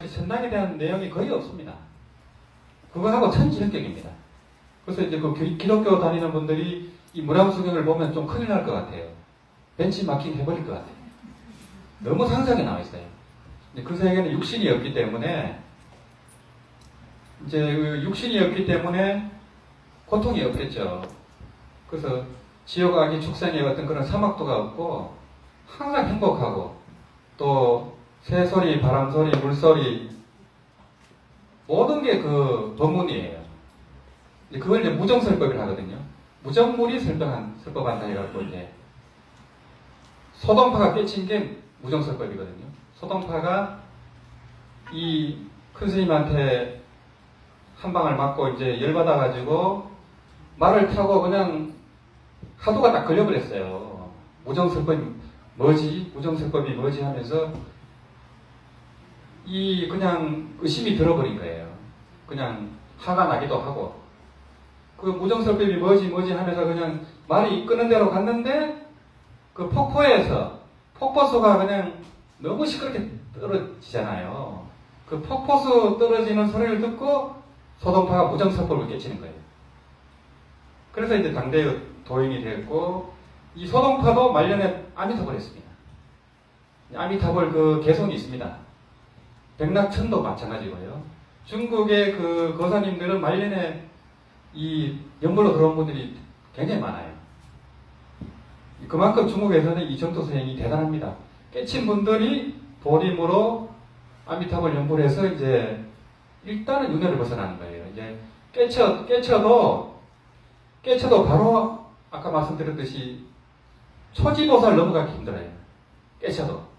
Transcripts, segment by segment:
천당에 대한 내용이 거의 없습니다. 그거하고 천지연격입니다. 그래서 이제 그 기독교 다니는 분들이 이 무량수경을 보면 좀 큰일 날 것 같아요. 벤치마킹 해버릴 것 같아요. 너무 상세하게 나와 있어요. 그 세계는 육신이 없기 때문에 이제 그 육신이 없기 때문에 고통이 없겠죠. 그래서 지옥, 악이, 축생의 어떤 그런 사막도가 없고 항상 행복하고 또 새소리, 바람소리, 물소리 모든 게 그 법문이에요. 그걸 이제 무정설법이라 하거든요. 무정물이 설법한다 해갖고 이제 소동파가 깨친 게 무정설법이거든요. 소동파가 이 큰 스님한테 한 방을 맞고 이제 열받아가지고 말을 타고 그냥 하도가 딱 걸려버렸어요. 무정설법이 뭐지? 무정설법이 뭐지? 하면서 이 그냥 의심이 들어버린 거예요. 그냥 화가 나기도 하고 그 무정설법이 뭐지 하면서 그냥 말이 끄는 대로 갔는데 그 폭포에서 폭포수가 그냥 너무 시끄럽게 떨어지잖아요. 그 폭포수 떨어지는 소리를 듣고 소동파가 무정설법을 깨치는 거예요. 그래서 이제 당대의 도인이 됐고 이 소동파도 말년에 아미타불을 했습니다. 아미타불 그 개성이 있습니다. 백낙천도 마찬가지고요. 중국의 그 거사님들은 말년에 이 연불로 들어온 분들이 굉장히 많아요. 그만큼 중국에서는 이 정도 수행이 대단합니다. 깨친 분들이 도림으로 아미타불 연불을 해서 이제 일단은 윤회를 벗어나는 거예요. 이제 깨쳐도 바로 아까 말씀드렸듯이 초지보살 넘어가기 힘들어요. 깨쳐도.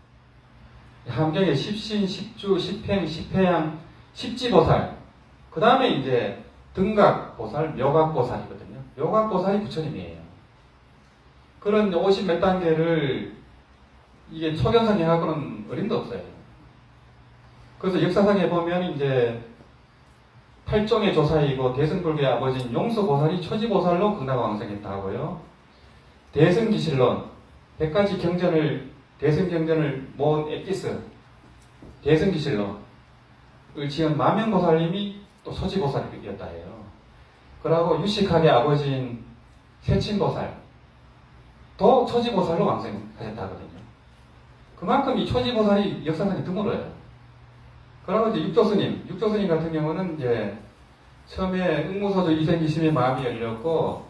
함경에 십신, 십주, 십행, 십회양, 십지보살. 그 다음에 이제 등각보살, 묘각보살이거든요. 묘각보살이 부처님이에요. 그런 50 몇 단계를 이게 초경상해하고는 어림도 없어요. 그래서 역사상에 보면 이제 8종의 조사이고 대승불교의 아버지인 용수보살이 초지보살로 극락왕생했다 하고요. 대승기실론, 100가지 경전을 대승경전을 모은 엑기스, 대승기실론을 지은 마명보살님이 또 소지보살이었다 해요. 그러고 유식학의 아버지인 세친보살, 또 초지보살로 왕생하셨다 하거든요. 그만큼 이 초지보살이 역사상에 드물어요. 그러고 이제 육조스님 같은 경우는 이제 처음에 응무소주 이생기심의 마음이 열렸고,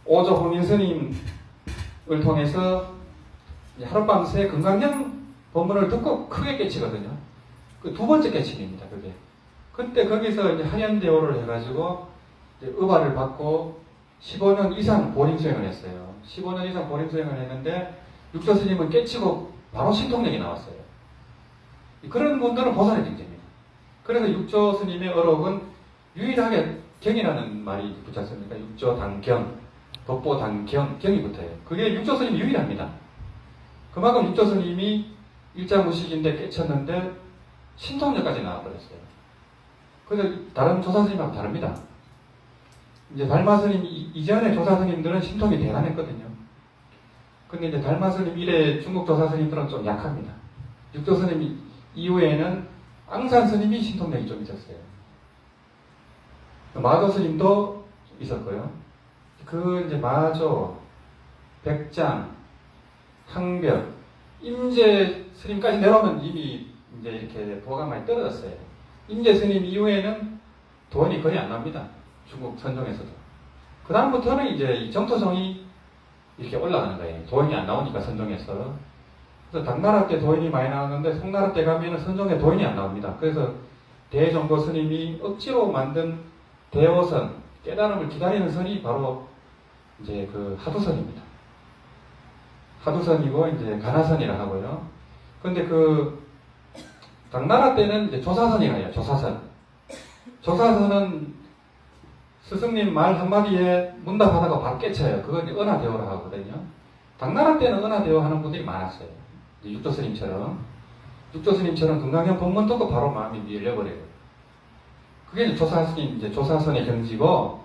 오조 홍인스님을 통해서 하룻밤새 금강경 법문을 듣고 크게 깨치거든요. 그 두 번째 깨침입니다, 그게. 그때 거기서 이제 한연대오를 해가지고 의발을 받고 15년 이상 보림수행을 했어요. 15년 이상 보림수행을 했는데 육조스님은 깨치고 바로 신통력이 나왔어요. 그런 분들은 보살의境界입니다. 그래서 육조스님의 어록은 유일하게 경이라는 말이 붙지 않습니까? 육조당경, 법보당경, 경이 붙어요. 그게 육조스님 유일합니다. 그만큼 육조스님이 일자무식인데 깨쳤는데 신통력까지 나와버렸어요. 그래서 다른 조사스님하고 다릅니다. 이제 달마스님 이전의 조사스님들은 신통이 대단했거든요. 근데 이제 달마스님 이래 중국 조사스님들은 좀 약합니다. 육조스님 이후에는 앙산스님이 신통력이 좀 있었어요. 마조스님도 있었고요. 그 이제 마조, 백장, 항벽, 임재 스님까지 내려오면 이미 이제 이렇게 도가 많이 떨어졌어요. 임재 스님 이후에는 도원이 거의 안 납니다. 중국 선종에서도. 그 다음부터는 이제 이 정토성이 이렇게 올라가는 거예요. 도인이 안 나오니까 선종에서. 그래서 당나라 때 도인이 많이 나왔는데 송나라 때 가면은 선종에 도인이 안 나옵니다. 그래서 대종고 스님이 억지로 만든 대오선, 깨달음을 기다리는 선이 바로 이제 그 하두선입니다. 하두선이고 이제 가나선이라 하고요. 근데 그 당나라 때는 이제 조사선이라 해요. 조사선. 조사선은 스승님 말 한마디에 문답하다가 바로 깨쳐요. 그건 은하대오라 하거든요. 당나라 때는 은하대오 하는 분들이 많았어요. 육조스님처럼 금강경 법문 듣고 바로 마음이 열려버려요. 그게 이제 조사선의 경지고,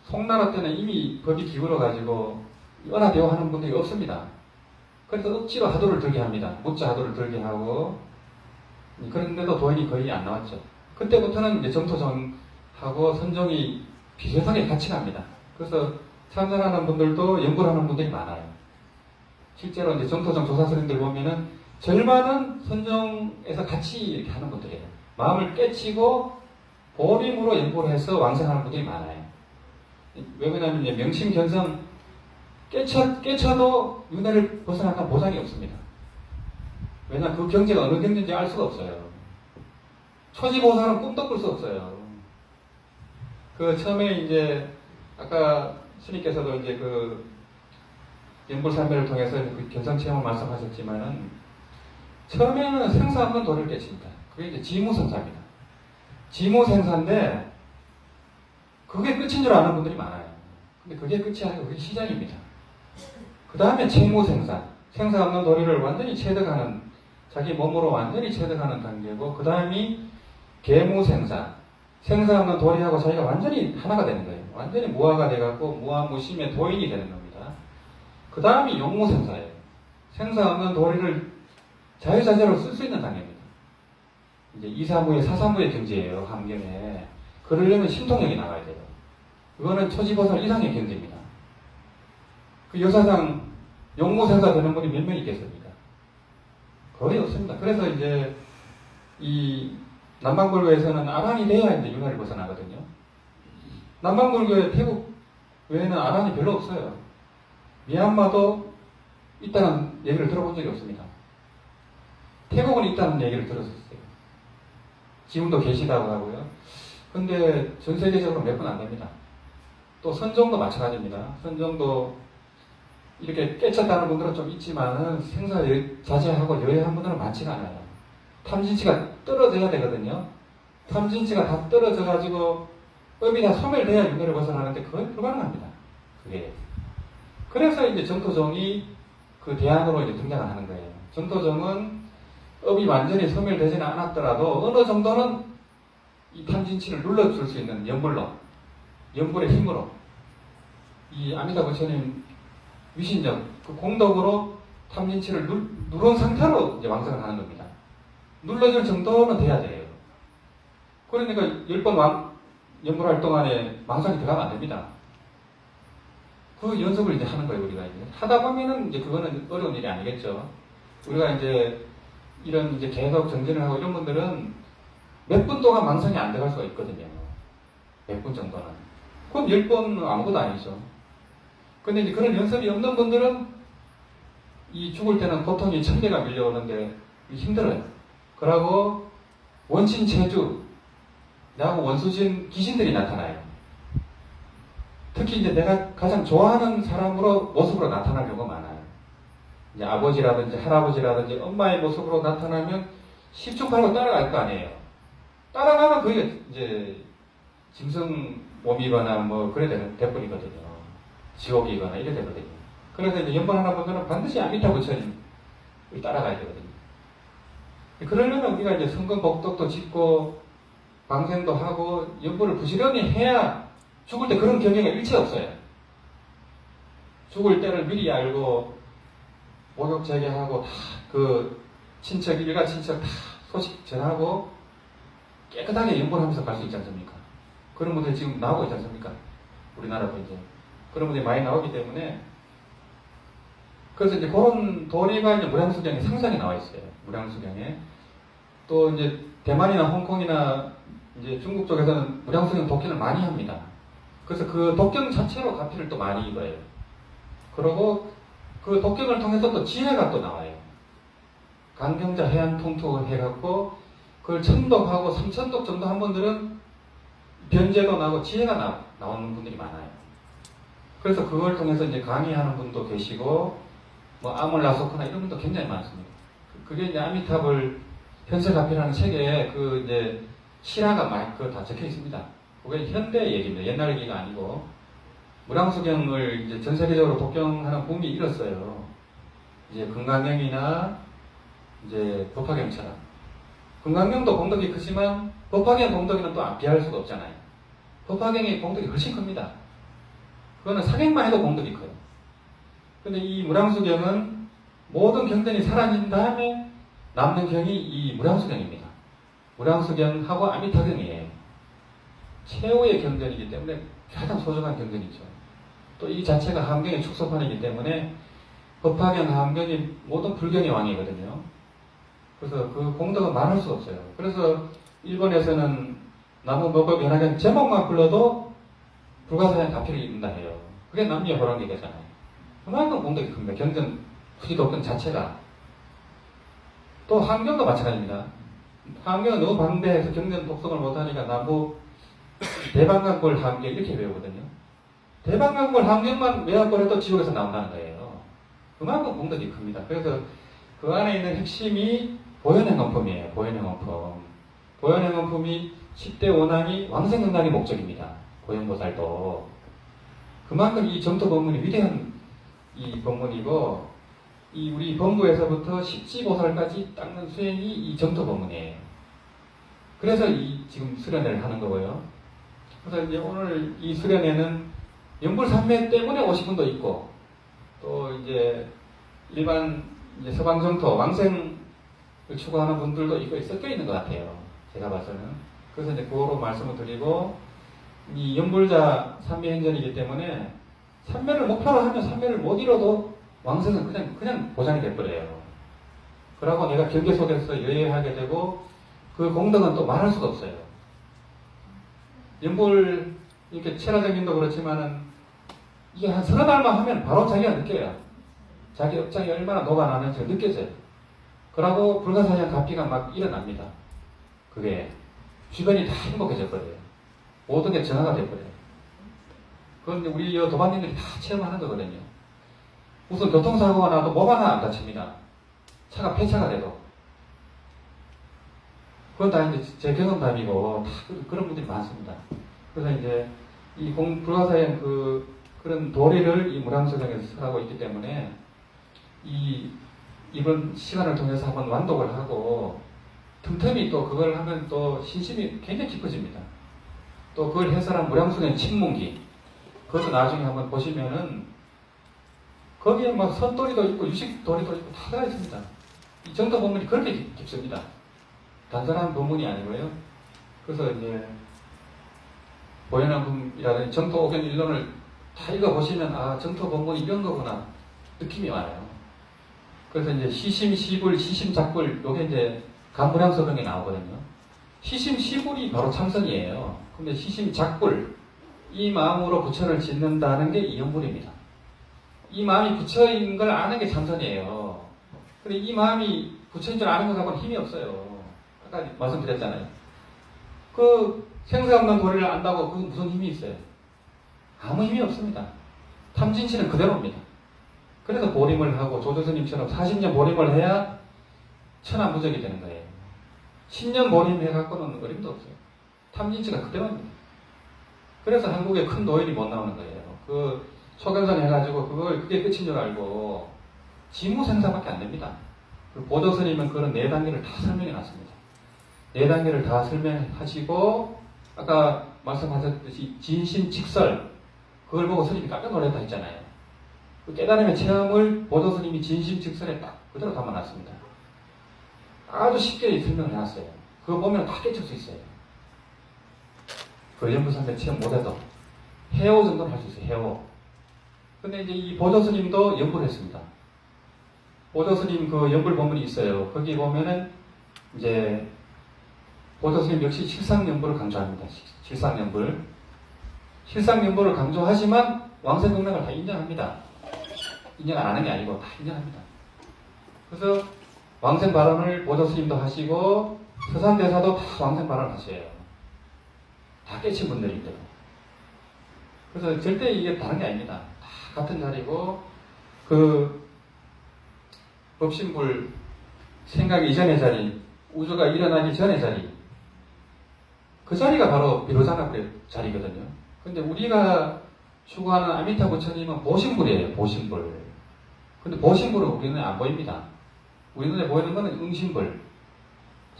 송나라 때는 이미 법이 기울어가지고 은하대오 하는 분들이 없습니다. 그래서 억지로 하도를 들게 합니다. 무자 하도를 들게 하고, 그런데도 도인이 거의 안 나왔죠. 그때부터는 이제 정토정하고 선종이 비슷하게 같이 갑니다. 그래서 참선하는 분들도 연구를 하는 분들이 많아요. 실제로 이제 정토정 조사스님들 보면은 절반은 선종에서 같이 이렇게 하는 분들이에요. 마음을 깨치고 보림으로 연구를 해서 왕생하는 분들이 많아요. 왜 그러냐면 이제 명심 견성 깨쳐도 윤회를 벗어나는 보장이 없습니다. 왜냐하면 그 경지가 어느 경지인지 알 수가 없어요. 초지보살은 꿈도 꿀 수 없어요. 그 처음에 이제 아까 스님께서도 이제 그 연불산배를 통해서 그 견성 체험을 말씀하셨지만은 처음에는 생사 없는 도를 깨칩니다. 그게 이제 지무생사입니다. 지무생사인데 그게 끝인 줄 아는 분들이 많아요. 근데 그게 끝이 아니고 그게 시작입니다. 그 다음에 채무생사, 생사 없는 도리를 완전히 체득하는, 자기 몸으로 완전히 체득하는 단계고, 그 다음이 계무생사, 생사 없는 도리하고 자기가 완전히 하나가 되는 거예요. 완전히 무아가 돼갖고 무아무심의 도인이 되는 겁니다. 그 다음이 용무생사예요. 생사 없는 도리를 자유자재로 쓸 수 있는 단계입니다. 이제 이사무의 사사무의 경지예요. 함경에. 그러려면 신통력이 나와야 돼요. 그거는 초지보살 이상의 경지입니다. 그 여사상 용무생사 되는 분이 몇 명 있겠습니까? 거의 없습니다. 그래서 이제 이 남방불교에서는 아란이 돼야 이제 윤회를 벗어나거든요. 남방불교의 태국 외에는 아란이 별로 없어요. 미얀마도 있다는 얘기를 들어본 적이 없습니다. 태국은 있다는 얘기를 들었었어요. 지금도 계시다고 하고요. 근데 전 세계적으로 몇 분 안 됩니다. 또 선종도 마찬가지입니다. 선종도 이렇게 깨쳤다는 분들은 좀 있지만은 생사 자제하고 여해한 분들은 많지가 않아요. 탐진치가 떨어져야 되거든요. 탐진치가 다 떨어져가지고 업이 다 소멸돼야 윤회를 벗어나는데 그건 불가능합니다. 그게. 그래서 이제 정토정이 그 대안으로 이제 등장을 하는 거예요. 정토정은 업이 완전히 소멸되지는 않았더라도 어느 정도는 이 탐진치를 눌러줄 수 있는 연불로, 연불의 힘으로 이 아미다 부처님 위신적 그 공덕으로 탐진치를 누른 상태로 이제 왕성을 하는 겁니다. 눌러줄 정도는 돼야 돼요. 그러니까 10번 연불할 동안에 망상이 들어가면 안 됩니다. 그 연습을 이제 하는 거예요, 우리가 이제. 하다 보면은 이제 그거는 어려운 일이 아니겠죠. 우리가 이제 이런 이제 계속 정진을 하고 이런 분들은 몇 분 동안 망상이 안 들어갈 수가 있거든요. 몇 분 정도는. 그럼 10번 아무것도 아니죠. 근데 이제 그런 연습이 없는 분들은 이 죽을 때는 고통이 천개가 밀려오는데 힘들어요. 그러고 원신 체주, 나하고 원수진 귀신들이 나타나요. 특히 이제 내가 가장 좋아하는 사람으로 모습으로 나타날 경우가 많아요. 이제 아버지라든지 할아버지라든지 엄마의 모습으로 나타나면 십중팔구 따라갈 거 아니에요. 따라가면 그게 이제 짐승 몸이거나 뭐 그래 돼버리거든요. 지옥이거나 이래 되거든요. 그래서 이제 연번하는 분들은 반드시 아미타 부처님을 따라가야 되거든요. 그러려면 우리가 이제 성근 복덕도 짓고 방생도 하고 연보를 부지런히 해야 죽을 때 그런 경계가 일체 없어요. 죽을 때를 미리 알고 목욕제계하고 다 그 친척 일가 친척 다 소식 전하고 깨끗하게 연보하면서 갈 수 있지 않습니까? 그런 분들이 지금 나오고 있지 않습니까? 우리나라도 이제 그런 분들이 많이 나오기 때문에 그래서 이제 그런 도리가 이제 무량수경에 상상이 나와 있어요. 무량수경에 또 이제 대만이나 홍콩이나 이제 중국 쪽에서는 무량수경 독경을 많이 합니다. 그래서 그 독경 자체로 가피를 또 많이 입어요. 그리고 그 독경을 통해서 또 지혜가 또 나와요. 강경자 해안 통톡을 해갖고 그걸 천독하고 삼천독 정도 한 분들은 변제도 나고 지혜가 나오는 분들이 많아요. 그래서 그걸 통해서 이제 강의하는 분도 계시고 뭐 아몰라소크나 이런 분도 굉장히 많습니다. 그게 이제 아미탑을 현세가피라는 책에 그 이제 실화가 많이 다 적혀 있습니다. 그게 현대 얘기입니다. 옛날 얘기가 아니고 무량수경을 이제 전 세계적으로 독경하는 붐이 일었어요. 이제 금강경이나 이제 법화경처럼 금강경도 공덕이 크지만 법화경 공덕이는 또 안 비할 수가 없잖아요. 법화경의 공덕이 훨씬 큽니다. 그거는 사경만 해도 공덕이 커요. 근데 이 무량수경은 모든 경전이 사라진 다음에 남는 경이 이 무량수경입니다. 무량수경하고 아미타경이에요. 최후의 경전이기 때문에 가장 소중한 경전이죠. 또 이 자체가 함경의 축소판이기 때문에 법화경, 함경이 모든 불경의 왕이거든요. 그래서 그 공덕은 말할 수 없어요. 그래서 일본에서는 나무 먹업 연화경 제목만 불러도 불가사의 가피를 입는다 해요. 그게 남녀 호랑기계잖아요. 그만큼 공덕이 큽니다. 경전 후지독전 자체가. 또 함경도 마찬가지입니다. 함경은 너무 방대해서 경전 독성을 못하니까 나무 대방강골 함경 이렇게 외우거든요. 대방강골 함경만 외웠고 해도 지옥에서 나온다는 거예요. 그만큼 공덕이 큽니다. 그래서 그 안에 있는 핵심이 보현행원품이에요. 보현행원품. 보현행원품이 10대 원함이 왕생응락의 목적입니다. 고현보살도. 그만큼 이 정토법문이 위대한 이 법문이고, 이 우리 법무에서부터 십지보살까지 닦는 수행이 이 정토법문이에요. 그래서 이 지금 수련회를 하는 거고요. 그래서 이제 오늘 이 수련회는 연불산매 때문에 오신 분도 있고, 또 이제 일반 이제 서방정토, 왕생을 추구하는 분들도 있고 섞여 있는 것 같아요. 제가 봐서는. 그래서 이제 그거로 말씀을 드리고, 이 연불자 삼매행전이기 때문에 삼매를 목표로 하면 삼매를 못 이뤄도 왕생은 그냥 보장이 돼버려요. 그러고 내가 경계 속에서 여행하게 되고, 그 공덕은 또 말할 수가 없어요. 연불, 이렇게 체라정님도 그렇지만은, 이게 한 서너 달만 하면 바로 자기가 느껴요. 자기 업장이 얼마나 녹아나는지 느껴져요. 그러고 불가사의한 가피가 막 일어납니다. 그게 주변이 다 행복해져 버려요. 모든 게 정화가 돼 버려요. 그건 우리 도반님들이 다 체험하는 거거든요. 우선 교통사고가 나도 몸 하나 안 다칩니다. 차가 폐차가 돼도. 그건 다 이제 제 경험담이고 다 그런 분들이 많습니다. 그래서 이제 이 불가사의한 그런 도리를 이 무량수경에서 하고 있기 때문에 이번 시간을 통해서 한번 완독을 하고 틈틈이 또 그걸 하면 또 신심이 굉장히 깊어집니다. 또 그걸 해설한 무량수경 침문기, 그것도 나중에 한번 보시면은 거기에 막 선도리도 있고 유식도리도 있고 다 들어 있습니다. 이 정도 본문이 그렇게 깊습니다. 단순한 본문이 아니고요. 그래서 이제 보현왕금이라든지 정토오견 일론을 다 읽어보시면 아 정토 본문이 이런 거구나 느낌이 와요. 그래서 이제 시심시불, 시심작불 요게 이제 간무량서경에 나오거든요. 시심시불이 바로 참선이에요. 근데 시심작불 이 마음으로 부처를 짓는다는 게 이연불입니다. 이 마음이 부처인 걸 아는 게 참선이에요. 근데 이 마음이 부처인 줄 아는 것하고는 힘이 없어요. 아까 말씀드렸잖아요. 그 생사 없는 도리를 안다고 그 무슨 힘이 있어요? 아무 힘이 없습니다. 탐진치는 그대로입니다. 그래서 보림을 하고 조조스님처럼 40년 보림을 해야 천하무적이 되는 거예요. 10년 보림해갖고는 어림도 없어요. 탐진치가 그대로입니다. 그래서 한국에 큰 노인이 못 나오는 거예요. 그 초경선 해가지고 그게 끝인 줄 알고 지무생사밖에 안 됩니다. 그 보조스님은 그런 4단계를 다 설명해 놨습니다. 4단계를 다 설명하시고 아까 말씀하셨듯이 진심직설 그걸 보고 스님이 깜짝 놀랐다 했잖아요. 그 깨달음의 체험을 보조스님이 진심직설에 딱 그대로 담아놨습니다. 아주 쉽게 설명을 해놨어요. 그거 보면 다 깨칠 수 있어요. 그 연불산매 체험 못해도 해오 정도는 할 수 있어요. 해오. 근데 이제 이 보조스님도 연불을 했습니다. 보조스님 그 연불 본문이 있어요. 거기 보면은 이제 보조스님 역시 실상연불을 강조합니다. 실상연불. 실상연불을 강조하지만 왕생극락을 다 인정합니다. 인정 안 하는 게 아니고 다 인정합니다. 그래서 왕생 발언을 보조스님도 하시고 서산대사도 다 왕생 발언을 하셔요. 다 깨친 분들인데. 그래서 절대 이게 다른 게 아닙니다. 다 같은 자리고 그 법신불 생각 이전의 자리, 우주가 일어나기 전의 자리, 그 자리가 바로 비로자나불의 자리거든요. 근데 우리가 추구하는 아미타 부처님은 보신불이에요. 보신불. 근데 보신불은 우리 눈에 안 보입니다. 우리 눈에 보이는 거는 응신불,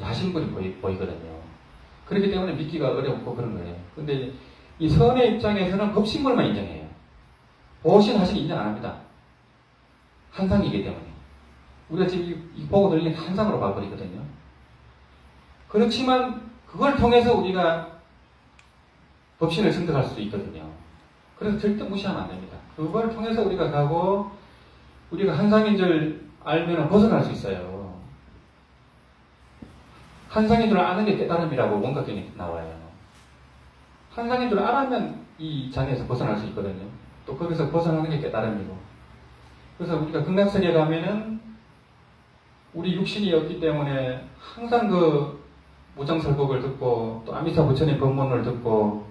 야신불이 보이거든요. 그렇기 때문에 믿기가 어렵고 그런 거예요. 근데 이 선의 입장에서는 법신불만 인정해요. 보신 하신 인정 안 합니다. 한상이기 때문에. 우리가 지금 이 보고 들리는 한상으로 봐버리거든요. 그렇지만 그걸 통해서 우리가 법신을 증득할 수 있거든요. 그래서 절대 무시하면 안 됩니다. 그걸 통해서 우리가 가고 우리가 한상인 줄 알면 벗어날 수 있어요. 한상인 줄 아는 게 깨달음이라고 원각경에 나와요. 한상인 줄 알면 이 장애에서 벗어날 수 있거든요. 또 거기서 벗어나는 게 깨달음이고. 그래서 우리가 극락세계에 가면은 우리 육신이 없기 때문에 항상 그 무정설법을 듣고 또 아미사 부처님 법문을 듣고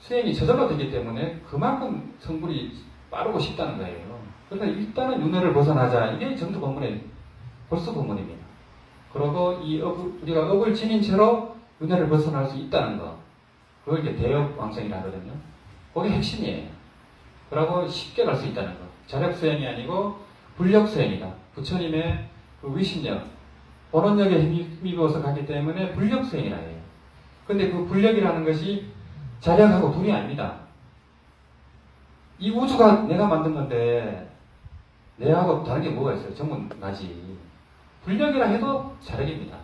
수행이 저절로 되기 때문에 그만큼 성불이 빠르고 쉽다는 거예요. 그러니까 일단은 윤회를 벗어나자. 이게 전두 법문의 벌써 법문입니다. 그리고 우리가 업을 지닌 채로 윤회를 벗어날 수 있다는 거. 그걸 이제 대업왕성이라 하거든요. 그게 핵심이에요. 그러고 쉽게 갈 수 있다는 거. 자력수행이 아니고 불력수행이다. 부처님의 그 위신력, 본원력에 힘입어서 가기 때문에 불력수행이라 해요. 근데 그 불력이라는 것이 자력하고 둘이 아닙니다. 이 우주가 내가 만든 건데 내하고 다른 게 뭐가 있어요? 전부 나지. 불력이라 해도 자력입니다.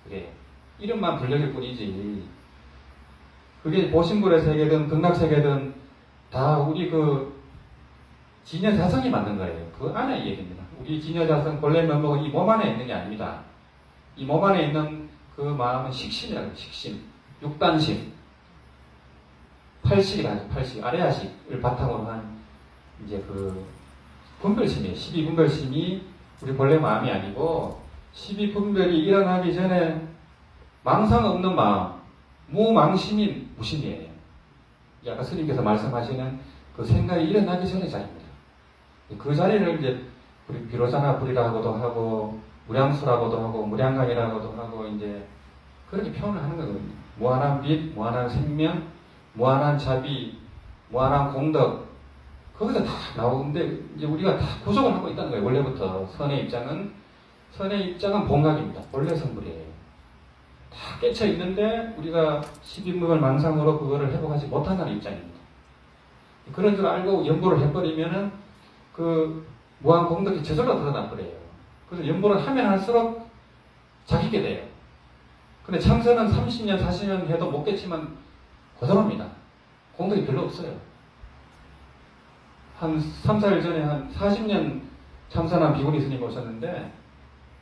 그게 이름만 불력일 뿐이지. 그게 보신불의 세계든 극락세계든 다 우리 그 진여자성이 만든 거예요. 그 안에 얘기입니다. 우리 진여자성 본래 면목은 이 몸 안에 있는 게 아닙니다. 이 몸 안에 있는 그 마음은 식심이라고 해요. 식심. 육단심. 팔식이라죠. 팔식. 아래아식을 바탕으로 한 이제 그 분별심이에요. 12분별심이 우리 본래 마음이 아니고 12분별이 일어나기 전에 망상 없는 마음, 무망심이 무심이에요. 아까 스님께서 말씀하시는 그 생각이 일어나기 전의 자리입니다. 그 자리를 이제 우리 비로자나 불이라고도 하고 무량수라고도 하고 무량강이라고도 하고 이제 그렇게 표현을 하는 거거든요. 무한한 빛, 무한한 생명, 무한한 자비, 무한한 공덕 거기서 다 나오는데 이제 우리가 다 구속을 하고 있다는 거예요. 원래부터 선의 입장은 본각입니다. 본래 성불이에요. 다 깨쳐 있는데 우리가 12무별 망상으로 그거를 회복하지 못한다는 입장입니다. 그런 줄 알고 연보를 해버리면은 그 무한 공덕이 저절로 드러나 버려요. 그래서 연보를 하면 할수록 자기게 돼요. 근데 참선은 30년, 40년 해도 못 깼지만 고전합니다. 공덕이 별로 없어요. 한 3, 4일 전에 한 40년 참선한 비구니 스님 오셨는데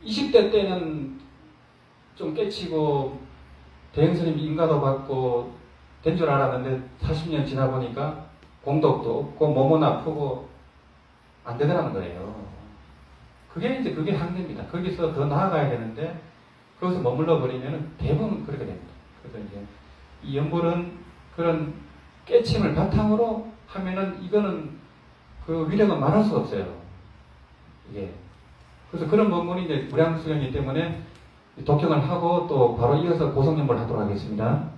20대 때는 좀 깨치고 대행스님 인가도 받고 된 줄 알았는데 40년 지나 보니까 공덕도 없고 몸은 아프고 안 되더라는 거예요. 그게 한계입니다. 거기서 더 나아가야 되는데 거기서 머물러 버리면 대부분 그렇게 됩니다. 그래서 이제 이 연불은 그런 깨침을 바탕으로 하면은 이거는 그 위력은 말할 수 없어요. 이게 그래서 그런 법문이 이제 무량수행이기 때문에 독경을 하고 또 바로 이어서 고성연불을 하도록 하겠습니다.